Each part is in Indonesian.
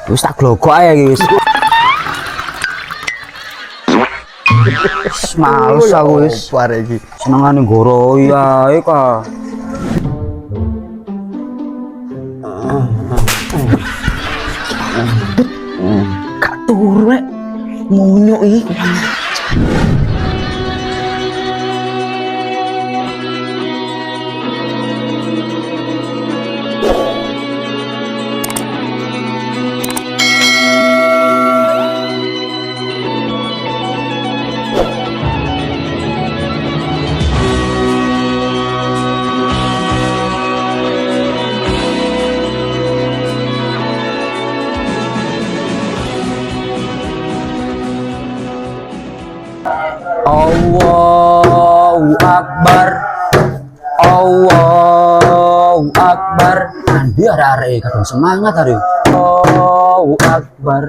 Wis tak glogok ae iki wis. Males aku wis. Bare iki. Senengane nggoroi ae ka. Gak turu rek. Munyuk iki. Allahu Akbar, Allahu Akbar. Nanti arek-arek kadang semangat hari. Allahu Akbar.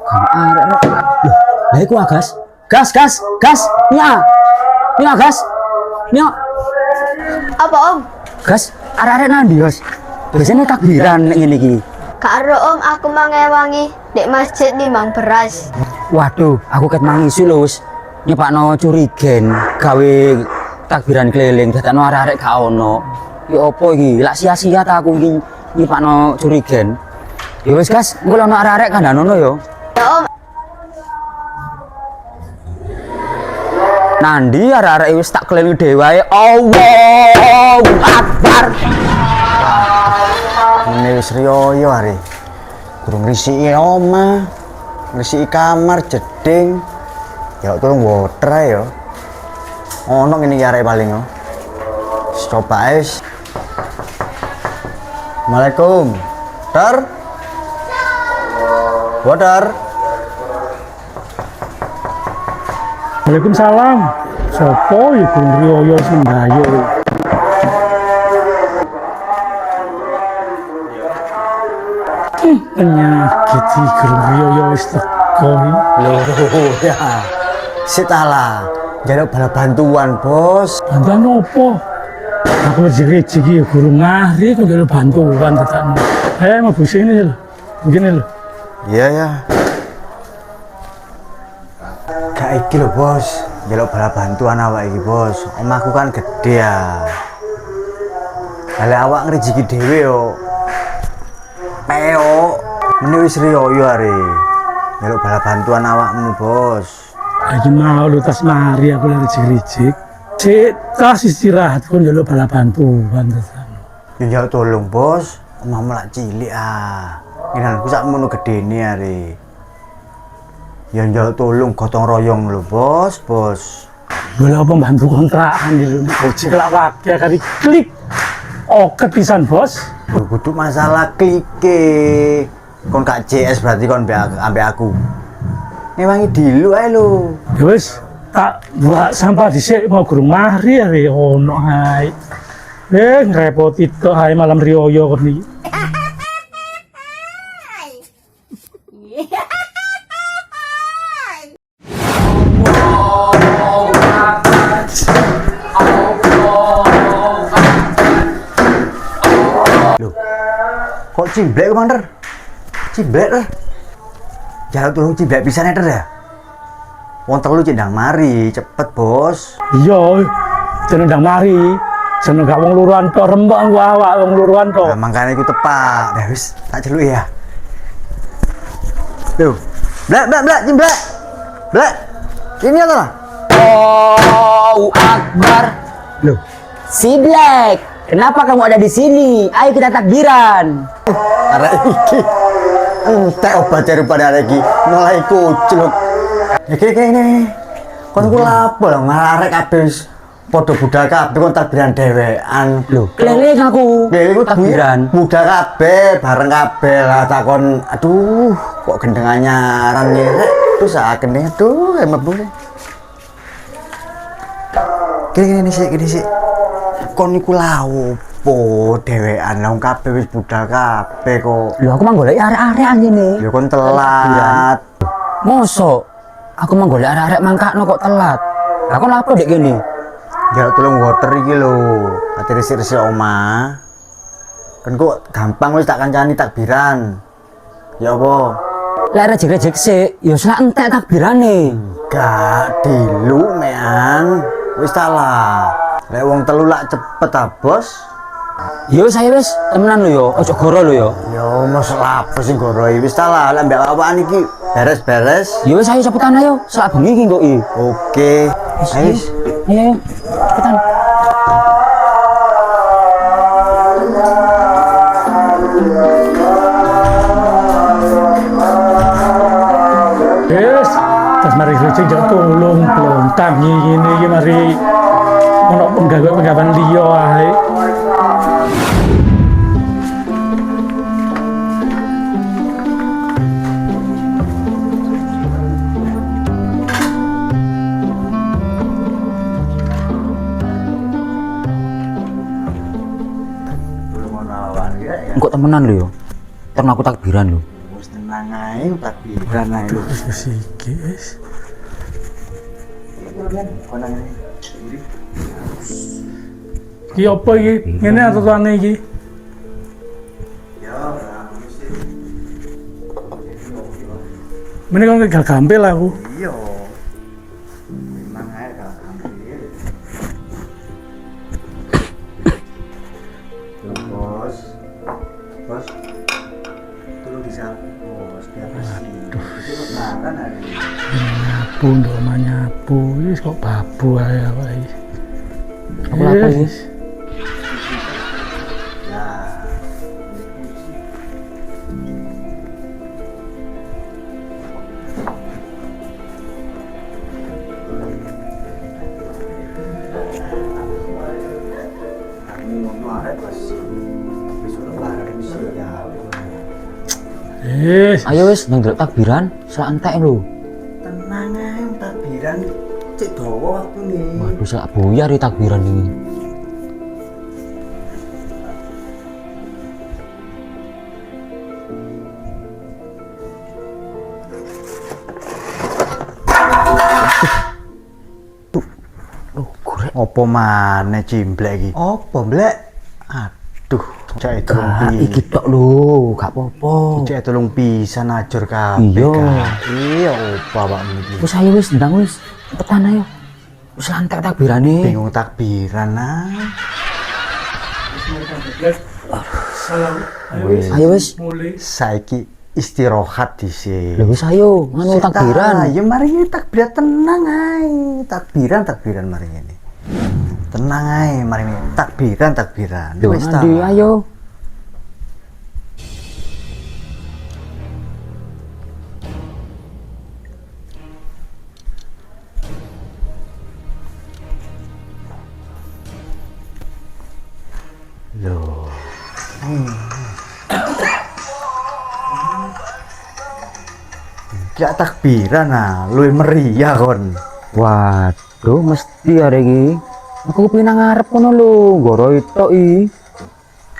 Kan arek. Lah iku gas. Gas. Nya. Gas. Nya. Apa Om? Gas, arek-arek nanti gas. Biasanya takbiran ngene iki. Karo Om, aku mangewangi dek masjid nih mang beras. Waduh, aku ket mangisi lho wis. Nyepakno curigen gawe takbiran keliling dadakno arek-arek gak ono. Ya apa iki? Lak sia-sia ta aku iki nyepakno curigen. Ya wis gas, engko ono arek-arek kandhanono ya. Ya Om. Nandi arek-arek wis tak keliling dhewe wae. Allahu Akbar. Ini wis riyo hari. Kurang risiki omah. Risiki kamar jeding. Ya tolong water ae yo. Ono ngene iki arek paling yo. Coba ae. Assalamualaikum. Dar. Water. Waalaikumsalam. Sopo iku riyo sembayo. Penyakit iki riyo wis teko. Loh ya. Sitala. Jaluk bala bantuan, Bos. Bantuan opo? Aku rezeki guru ngari kok jaluk bantuan tetakno. Mau sini lho. Begini lho. Iya ya. Gak iki lho, Bos. Jaluk bala bantuan awak iki, Bos. Omahku kan gede ya. Kale awak ngrijiki dhewe yo. Peo. Mene wis riyo are. Jaluk bala bantuan awakmu, Bos. Lagi mau lu tas mari aku lari rijik. Cek tas istirahat kon jaluk bala bantuan tetakno. Yo jaluk tolong, Bos. Omahmu lak cilik ah. Ngenanku sakmono gedene are. Ya njaluk tolong gotong royong lho, Bos. Bola pembantu kontrakan di rumah ojek lak wakil kali klik. Oke pisan, Bos. Lho kudu masalah klike. Kon gak CS berarti kon ambek aku. Ngewangi dilu ae lho. Ya wis, tak buat sampah dhisik mau gurung mari ya ono ae. Ngrepoti tok ae malam riyo kon iki. Loh, kok cimblek Komander? Cimblek lah. Jaluk tolong cimblek pisan ya. Wong telu cendang mari, cepet Bos. Iya, jeneng ndang mari. Jeneng gak wong luruan tok rembak ku awak wong luruan tok. Nah, makanya iku tepak. Nah wis, tak celuk ya. Loh, blek, cimblek. Blek. Ini apa lah? Allahu Akbar. Loh, Si Black, kenapa kamu ada di sini? Ayo kita takbiran. Arek iki. Entek obat daripada arek iki. Mulai kucluk. Iki. Kon ku lapo lho ngarek kabeh padha budal kabeh kon takbiran dhewean lho. Keliling aku. Keliling takbiran. Budal kabeh bareng kabeh lah takon aduh kok gendengannya aran ngerek terus sakene aduh mlebu. Gini sik. Kon niku lha opo dhewean wong kabeh wis budal kabeh kok. Lho aku mang golek arek-arek ngene. Ya kon telat. Mosok aku mang golek arek-arek mangkakno kok telat. Lah kon lapo dek kene? Ya tolong water iki lho. Ati resik-resik omah. Kan kok gampang wis tak kancani takbiran. Ya apa? Lek rejek-rejek sik, ya selak entek takbirane. Gak dilu mean. Wis ta lah. Lek wong telu lak cepet ta, Bos. Ya wis ayo wis, temenan lho ya, ojo goro lho ya. Ya masalah apa sing goroi. Wis ta lah, lek mbak awakane iki beres-beres. Ya wis ayo cepetan ayo, selak bengi iki kok iki. Oke. Ayo. Ayo ayo, cepetan. Yes, pas mari rejeng jak tolong pelontang ngene iki mari ono penggawean liya ae. Engkok temenan lho ya. Terus aku takbiran lho. Wis tenang ae takbiran ae lho. Wis iki wis. Iki apa iki? Ngene aturan iki. Mene kan gak gampil aku. Iya. Memang ae gak ambil. Bos. Bos. Tolong disapu, Bos. Biar bersih. Itu makan hari ini. Nyapu ndok nyapu wis kok babu ae awake. Aku lapar wis. Wis. Ayo wis nang delok takbiran, selak entek lho. Tenang ae takbiran cek dawa waktu nih. Waduh, selak buyar di takbiran ini. Opo maneh cimblek iki? Opo, Blek? Aduh, cek tolong Ah, iki tok lho, gak apa-apa. cek tolong pisan ajur kabeh. Iya. Kak. Iya, opo awakmu iki. Wis ayo wis ndang wis. Cepetan ayo. Wis lantek takbirane. Bingung takbiran ah. Salam. Ayo wis. Mulai. Saiki istirahat dhisik. Lho wis ayo, nganu takbiran. Ya mari ngene takbiran tenang ae. Takbiran mari ngene. Tenang ae mari ngene. Takbiran. Lho, Wis ta. Andi ayo. Loh. Gak takbiran ah, luwih meriah kon. Waduh, mesti hari ini. Aku kepengin ngarep kono lho, goro tok iki.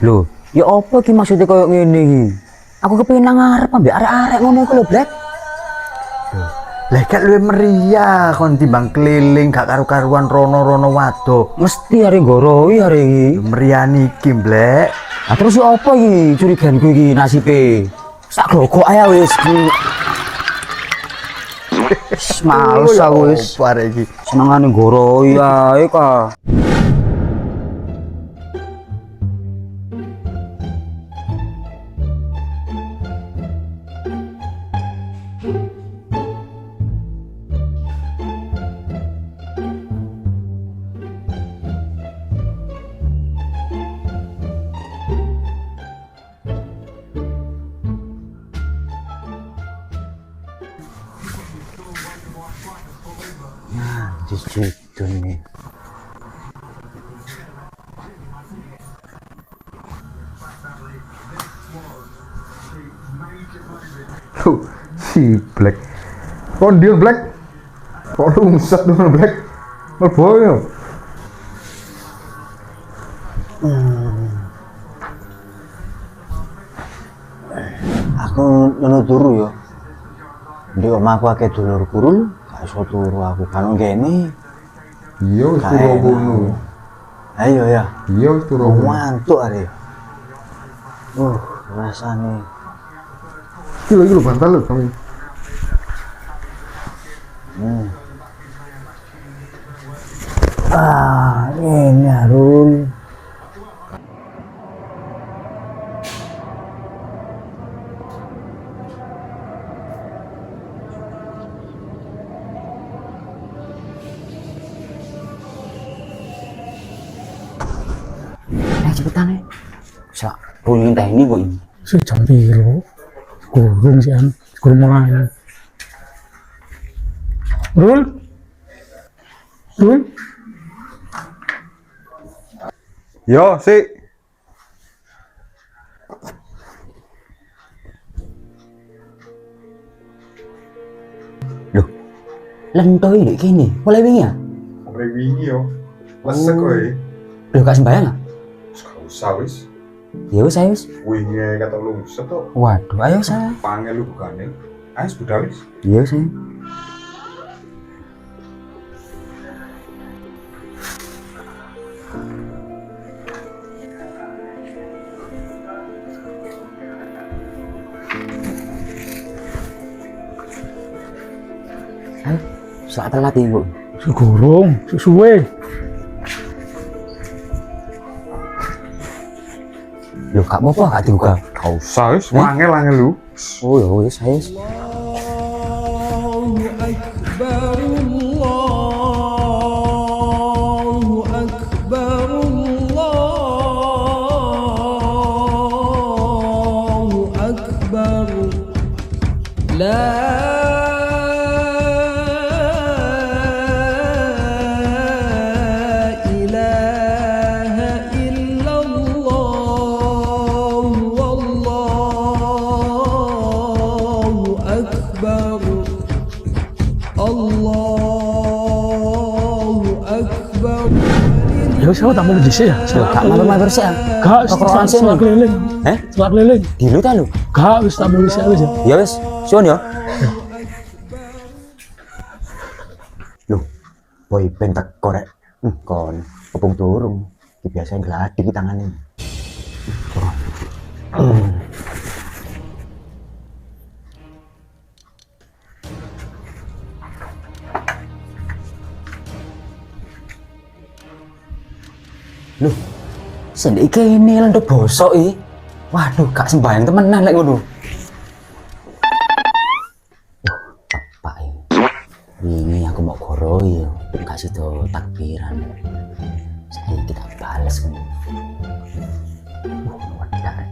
Lho, ya apa iki maksudnya koyo ngene iki? Aku kepengin ngarep ambek arek-arek ngono iku lho, Black. Lah gak luwih meriah kon timbang keliling gak karu-karuan rono-rono wado. Mesti hari goro iki hari iki. Meriah niki, Blek. Nah, terus ya apa iki curiganku iki nasibe? Sak glokok ae wis. Wis males aku wis. Apa arek iki? Senengane goro ae ka. Di situ nih. Tuh, si Black. Kok dia Black? Kok lungsat dengan Black? Merboy ya? Aku nunu turu yo. Di omahku akeh dulur kurul, gak iso turu aku kan ngene. Iya, wis Gak turu enak. kono. Ayo ya. Iya, wis turu kono. Ngantuk are. Rasane. Iki lho bantal lho kami. Ini Harun. Cepetan ya. Sak pulih teh ini kok ini. Si jam piro? Gurung sih an, gurung mulai. Rul? Rul? Yo, sik. Loh. Lentoi dek kene. Mulai wingi ya? Mulai wingi yo. Lesek kowe. Loh gak sembayang ah? Gak usah wis. Ya wis ayo wis. Wingi kata lu setok. Waduh, ayo saya. Pangel lu bukane. Ayo budal wis. Iya saya. Ayo, sak telat ibu. Si gurung, si suwe. Loh, gak apa-apa gak dibuka. Gak usah wis. Angel lu. Oh ya wis, ayo. Wis. Ya wis tak mau dhisik ya. Loh, gak mabar-mabar sih ah. Gak, Kekeroan sih setelah keliling. Eh? Setelah keliling. Dilu ta lu? Gak, wis tak mau dhisik wis ya. Ya wis, suwun ya. Loh, boy band tak korek. Kon kepung turung. Iki biasa gladi ki tangane. Loh, sendiri kene lan bosok iki. Waduh, gak sembayang temenan lek ngono. Bapak ini aku mau goroi yo, kasih tuh takbiran. Saya kita balas ngono. Wadah.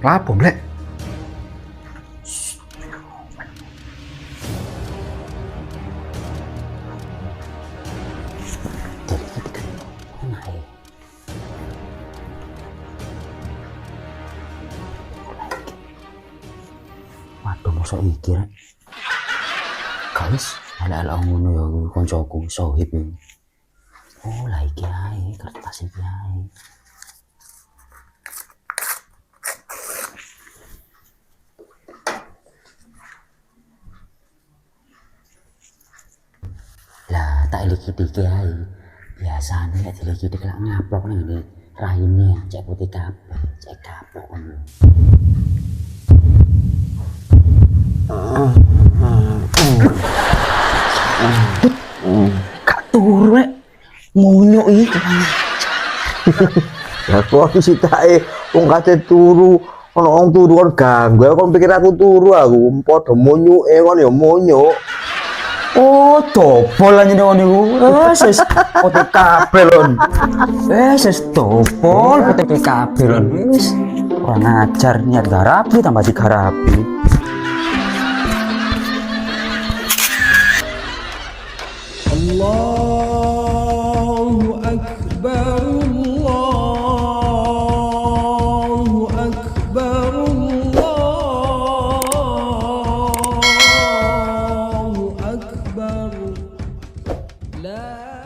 Lapo, Blek? Waduh, mosok iki rek. Guys, ala-ala ngono ya koncoku Sohib iki. Oh, lah iki ae, kertas iki ae. Lah, tak likit-likit ae. Biasane nek dilikit kelak ngaplok nang ngene raine cek putih kabeh, cek kapok ngono. Gak turu rek. Ngunyuk iki. Lah kok iki sitae wong kate turu, ono wong turu kon ganggu, kon pikir aku turu aku, padha monyuke kon ya monyuk. Oh, topol aja dong niku. Wes putih kabeh lon. Wes topol putih kabeh lon. Wes kurang ajar niat garapi tambah digarapi. Allahu لا